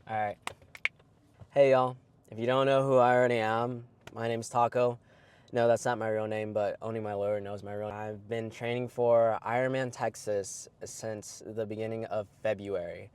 All right. Hey, y'all. If you don't know who I already am, my name's Taco. No, that's not my real name, but only my lawyer knows my real name. I've been training for Ironman Texas since the beginning of February.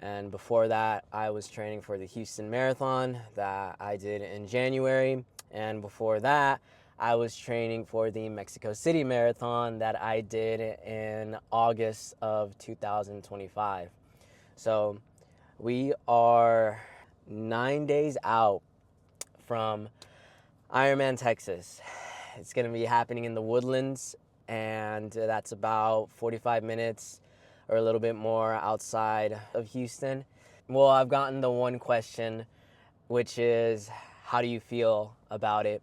And before that, I was training for the Houston Marathon that I did in January. And before that, I was training for the Mexico City Marathon that I did in August of 2025. So we are 9 days out from Ironman Texas. It's going to be happening in the Woodlands, and that's about 45 minutes or a little bit more outside of Houston. Well, I've gotten the one question, which is, how do you feel about it?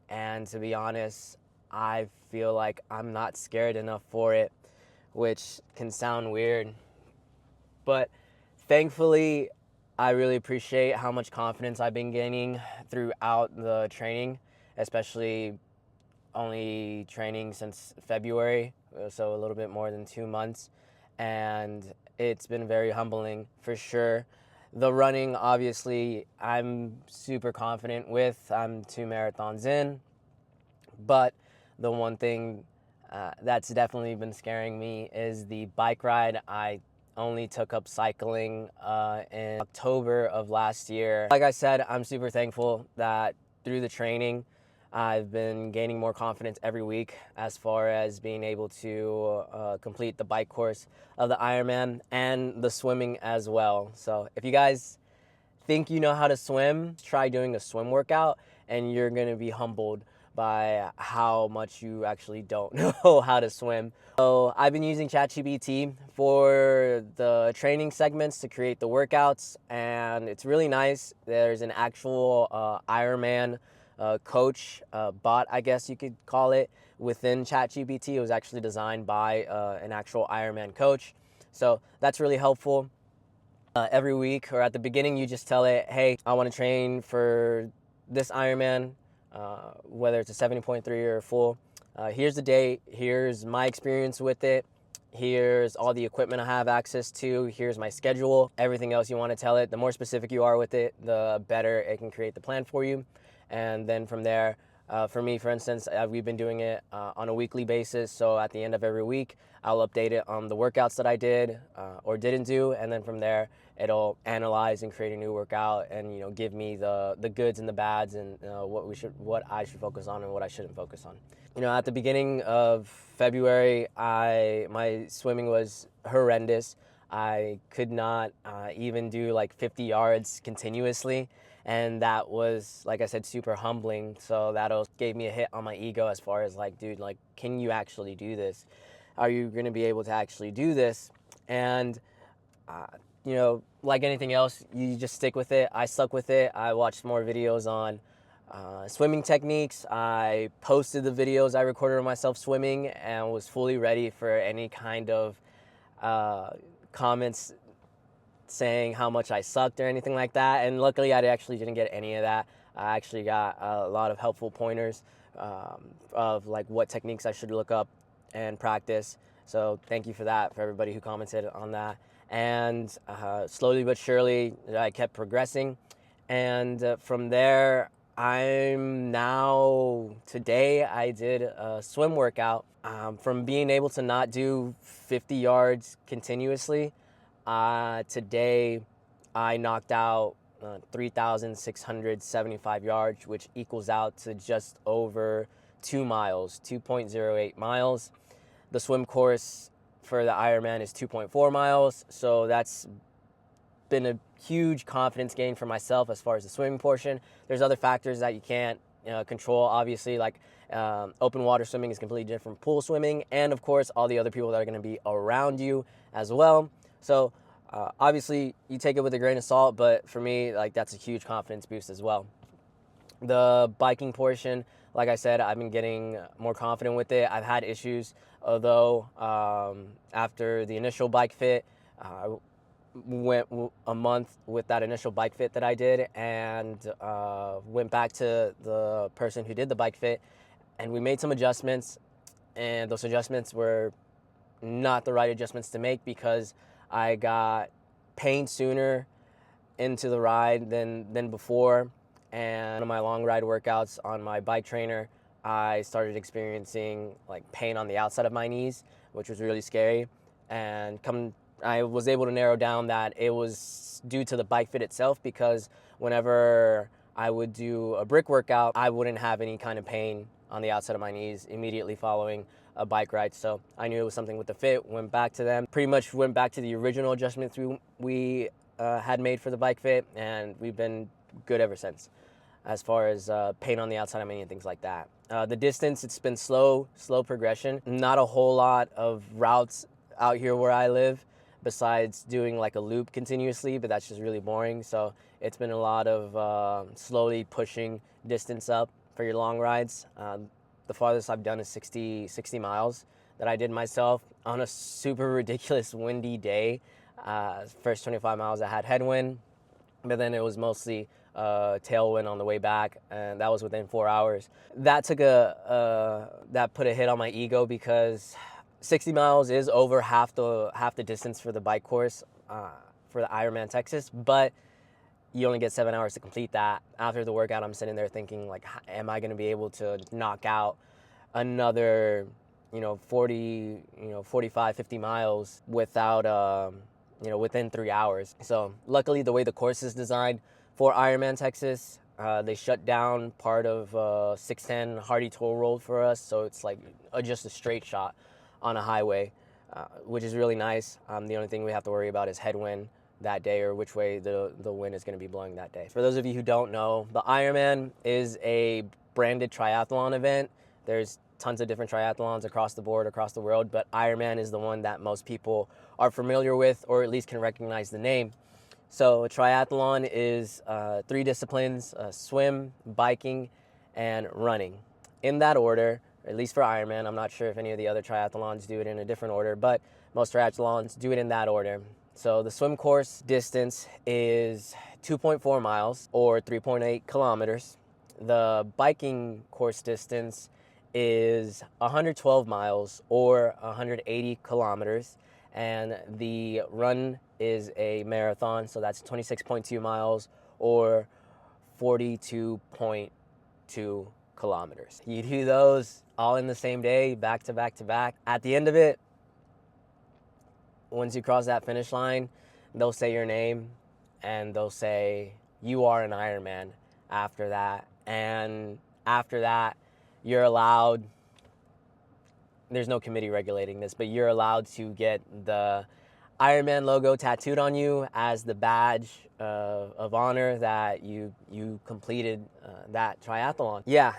And to be honest, I feel like I'm not scared enough for it, which can sound weird. But thankfully, I really appreciate how much confidence I've been gaining throughout the training, especially only training since February, so a little bit more than 2 months. And it's been very humbling for sure. The running, obviously, I'm super confident with. I'm 2 marathons in. But the one thing that's definitely been scaring me is the bike ride. I only took up cycling in October of last year. Like I said, I'm super thankful that through the training, I've been gaining more confidence every week as far as being able to complete the bike course of the Ironman and the swimming as well. So if you guys think you know how to swim, try doing a swim workout and you're gonna be humbled by how much you actually don't know how to swim. So I've been using ChatGPT for the training segments to create the workouts, and it's really nice. There's an actual Ironman coach bot, I guess you could call it, within ChatGPT. It was actually designed by an actual Ironman coach. So that's really helpful. Every week or at the beginning, you just tell it, hey, I want to train for this Ironman, whether it's a 70.3 or a full. Here's the date. Here's my experience with it. Here's all the equipment I have access to. Here's my schedule. Everything else you want to tell it. The more specific you are with it, the better it can create the plan for you. And then from there, for me, for instance, we've been doing it on a weekly basis. So at the end of every week, I'll update it on the workouts that I did or didn't do. And then from there, it'll analyze and create a new workout and give me the goods and the bads and what I should focus on and what I shouldn't focus on. At the beginning of February, my swimming was horrendous. I could not even do like 50 yards continuously. And that was, like I said, super humbling. So that gave me a hit on my ego as far as like, dude, like, can you actually do this? Are you going to be able to actually do this? And, like anything else, you just stick with it. I stuck with it. I watched more videos on swimming techniques. I posted the videos I recorded of myself swimming and was fully ready for any kind of comments saying how much I sucked or anything like that. And luckily, I actually didn't get any of that. I actually got a lot of helpful pointers of like what techniques I should look up and practice. So thank you for that, for everybody who commented on that. And slowly but surely, I kept progressing. And from there, today I did a swim workout. From being able to not do 50 yards continuously, today I knocked out 3,675 yards, which equals out to just over 2 miles, 2.08 miles. The swim course for the Ironman is 2.4 miles, so that's been a huge confidence gain for myself as far as the swimming portion. There's other factors that you can't control, obviously, like open water swimming is completely different from pool swimming, and of course all the other people that are going to be around you as well. So obviously you take it with a grain of salt, but for me, like, that's a huge confidence boost as well. The biking portion, like I said, I've been getting more confident with it. I've had issues, although after the initial bike fit, I went a month with that initial bike fit that I did, and went back to the person who did the bike fit, and we made some adjustments, and those adjustments were not the right adjustments to make because I got pain sooner into the ride than before. And on my long ride workouts on my bike trainer, I started experiencing like pain on the outside of my knees, which was really scary. And I was able to narrow down that it was due to the bike fit itself, because whenever I would do a brick workout, I wouldn't have any kind of pain on the outside of my knees immediately following a bike ride. So I knew it was something with the fit, went back to them, pretty much went back to the original adjustments we had made for the bike fit, and we've been good ever since as far as pain on the outside of my knee and things like that. The distance, it's been slow progression. Not a whole lot of routes out here where I live besides doing like a loop continuously, but that's just really boring. So it's been a lot of slowly pushing distance up for your long rides. The farthest I've done is 60 miles that I did myself on a super ridiculous windy day. First 25 miles I had headwind, but then it was mostly tailwind on the way back, and that was within 4 hours. That took that put a hit on my ego, because 60 miles is over half the distance for the bike course for the Ironman Texas, but you only get 7 hours to complete that. After the workout, I'm sitting there thinking, like, am I going to be able to knock out another 40, 45, 50 miles without within 3 hours? So luckily, the way the course is designed for Ironman Texas, they shut down part of 610 Hardy Toll Road for us, so it's like just a straight shot on a highway, which is really nice. The only thing we have to worry about is headwind that day, or which way the wind is going to be blowing that day. For those of you who don't know, the Ironman is a branded triathlon event. There's tons of different triathlons across the board, across the world, but Ironman is the one that most people are familiar with, or at least can recognize the name. So a triathlon is 3 disciplines: swim, biking, and running. In that order, at least for Ironman. I'm not sure if any of the other triathlons do it in a different order, but most triathlons do it in that order. So the swim course distance is 2.4 miles or 3.8 kilometers. The biking course distance is 112 miles or 180 kilometers. And the run is a marathon, so that's 26.2 miles or 42.2 kilometers. You do those all in the same day, back to back to back. At the end of it, once you cross that finish line, they'll say your name and they'll say you are an Ironman after that. And after that, you're allowed, there's no committee regulating this, but you're allowed to get the Ironman logo tattooed on you as the badge of honor that you completed that triathlon. Yeah,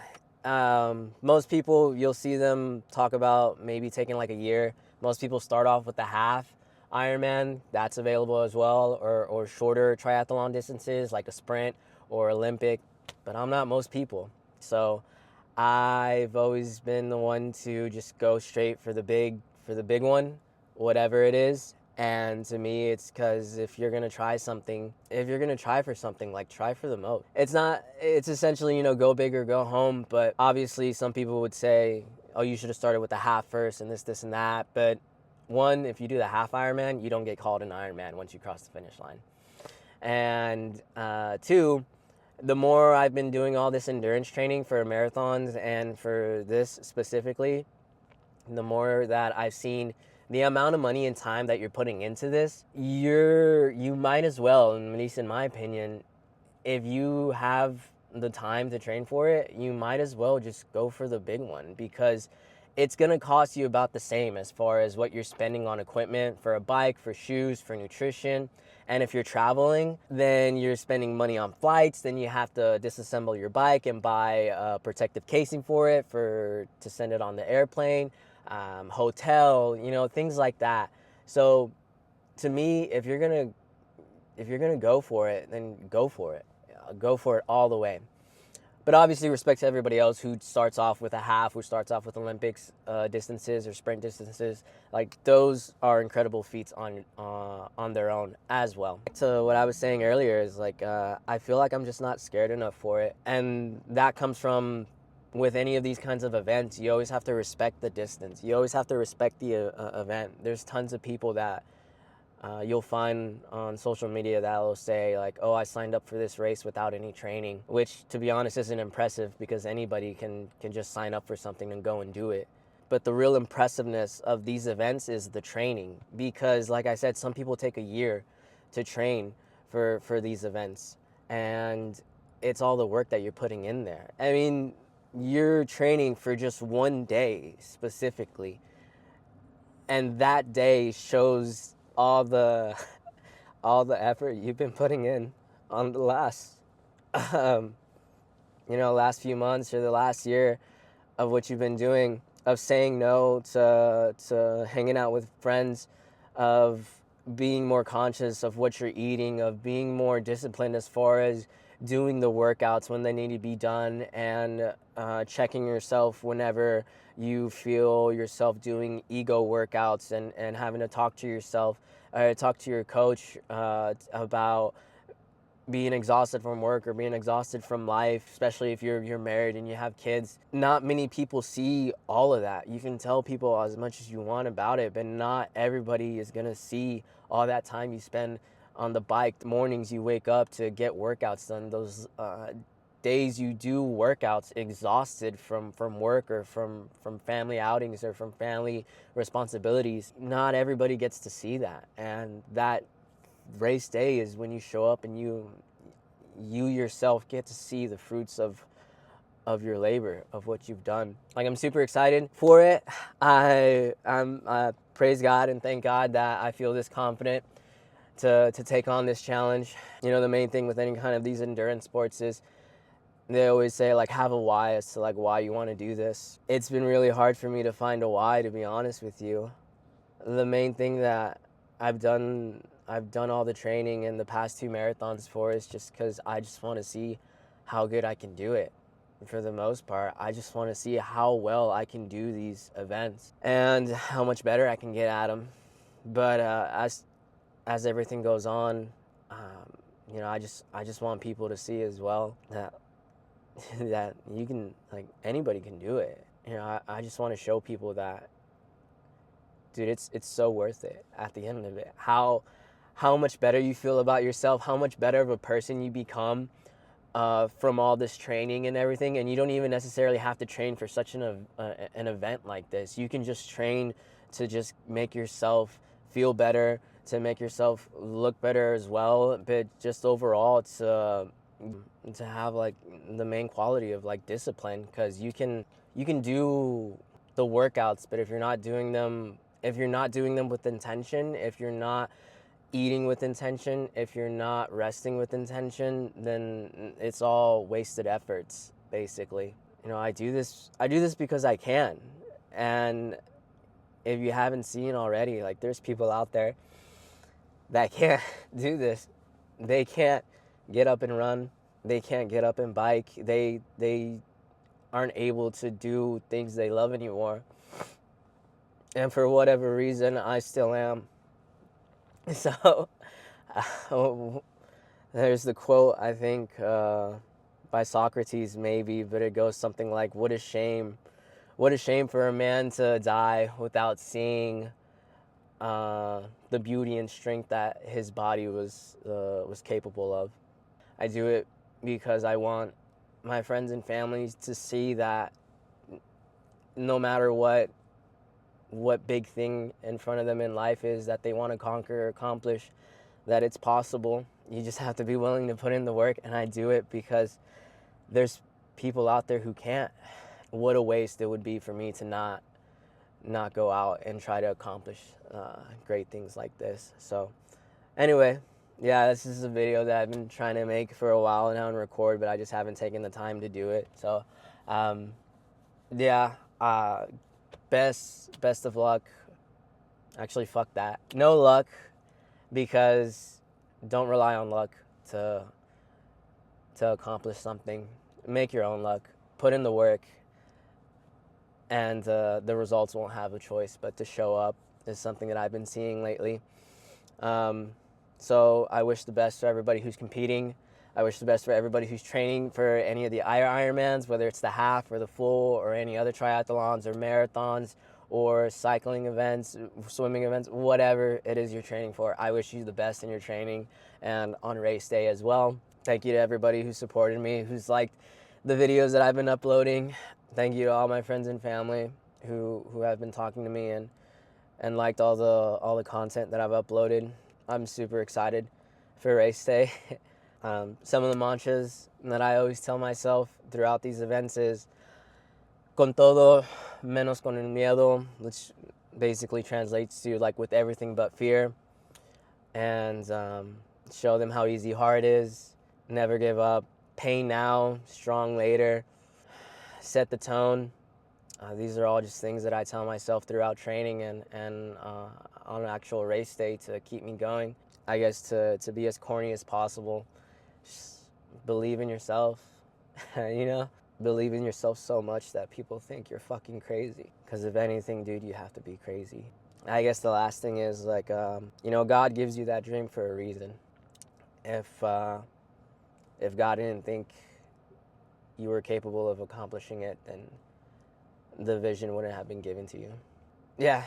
most people, you'll see them talk about maybe taking like a year. Most people start off with the half Ironman, that's available as well, or shorter triathlon distances like a sprint or Olympic, but I'm not most people. So I've always been the one to just go straight for the big one, whatever it is. And to me, it's because if you're going to try something, if you're going to try for something, like, try for the most. It's essentially, go big or go home. But obviously some people would say, oh, you should have started with the half first and this and that. But one, if you do the half Ironman, you don't get called an Ironman once you cross the finish line. And two, the more I've been doing all this endurance training for marathons and for this specifically, the more that I've seen the amount of money and time that you're putting into this, you might as well, at least in my opinion, if you have the time to train for it, you might as well just go for the big one, because it's going to cost you about the same as far as what you're spending on equipment for a bike, for shoes, for nutrition. And if you're traveling, then you're spending money on flights, then you have to disassemble your bike and buy a protective casing for it to send it on the airplane, hotel, things like that. So to me, if you're gonna go for it, then go for it. Go for it all the way. But obviously, respect to everybody else who starts off with a half, who starts off with Olympics distances or sprint distances. Like, those are incredible feats on their own as well. So what I was saying earlier is, like, I feel like I'm just not scared enough for it. And that comes from, with any of these kinds of events, you always have to respect the distance. You always have to respect the event. There's tons of people that You'll find on social media that will say like, oh, I signed up for this race without any training, which to be honest isn't impressive because anybody can just sign up for something and go and do it. But the real impressiveness of these events is the training, because like I said, some people take a year to train for these events, and it's all the work that you're putting in there. I mean, you're training for just one day specifically, and that day shows all the effort you've been putting in on the last last few months or the last year of what you've been doing, of saying no to hanging out with friends, of being more conscious of what you're eating, of being more disciplined as far as doing the workouts when they need to be done, and checking yourself whenever you feel yourself doing ego workouts, and having to talk to yourself, talk to your coach about being exhausted from work or being exhausted from life, especially if you're married and you have kids. Not many people see all of that. You can tell people as much as you want about it, but not everybody is going to see all that time you spend on the bike, the mornings you wake up to get workouts done, those days you do workouts exhausted from work or from family outings or from family responsibilities. Not everybody gets to see that, and that race day is when you show up and you yourself get to see the fruits of your labor, of what you've done. Like, I'm super excited for it. I praise God and thank God that I feel this confident to take on this challenge. You know, the main thing with any kind of these endurance sports is they always say, like, have a why as to like why you want to do this. It's been really hard for me to find a why, to be honest with you. The main thing that I've done all the training in the past 2 marathons for is just because I just want to see how good I can do it. For the most part, I just want to see how well I can do these events and how much better I can get at them. But as everything goes on, I just want people to see as well that that you can, like, anybody can do it. I just want to show people that, dude, it's so worth it at the end of it. How much better you feel about yourself, how much better of a person you become from all this training and everything. And you don't even necessarily have to train for such an event like this. You can just train to just make yourself feel better, to make yourself look better as well, but just overall to have like the main quality of like discipline, because you can do the workouts, but if you're not doing them with intention, if you're not eating with intention, if you're not resting with intention, then it's all wasted efforts, basically. I do this because I can. And if you haven't seen already, like, there's people out there that can't do this. They can't get up and run. They can't get up and bike. They aren't able to do things they love anymore. And for whatever reason, I still am. So there's the quote, I think, by Socrates maybe, but it goes something like, what a shame for a man to die without seeing the beauty and strength that his body was capable of. I do it because I want my friends and families to see that no matter what big thing in front of them in life is that they want to conquer or accomplish, that it's possible. You just have to be willing to put in the work, and I do it because there's people out there who can't. What a waste it would be for me to not go out and try to accomplish great things like this. So anyway, yeah, this is a video that I've been trying to make for a while now and record, but I just haven't taken the time to do it. So best of luck. Actually, fuck that. No luck, because don't rely on luck to accomplish something. Make your own luck. Put in the work, and the results won't have a choice but to show up, is something that I've been seeing lately. So I wish the best for everybody who's competing. I wish the best for everybody who's training for any of the Ironmans, whether it's the half or the full or any other triathlons or marathons or cycling events, swimming events, whatever it is you're training for. I wish you the best in your training and on race day as well. Thank you to everybody who supported me, who's liked the videos that I've been uploading. Thank you to all my friends and family who have been talking to me and liked all the content that I've uploaded. I'm super excited for race day. Some of the mantras that I always tell myself throughout these events is con todo menos con el miedo, which basically translates to like with everything but fear. And show them how easy hard is, never give up, pain now, strong later, set the tone. These are all just things that I tell myself throughout training and on an actual race day to keep me going. I guess to be as corny as possible, just believe in yourself, you know? Believe in yourself so much that people think you're fucking crazy. Because if anything, dude, you have to be crazy. I guess the last thing is like, God gives you that dream for a reason. If God didn't think you were capable of accomplishing it, then the vision wouldn't have been given to you. Yeah.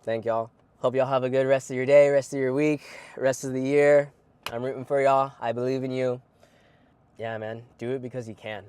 Thank y'all. Hope y'all have a good rest of your day, rest of your week, rest of the year. I'm rooting for y'all. I believe in you. Yeah, man. Do it because you can.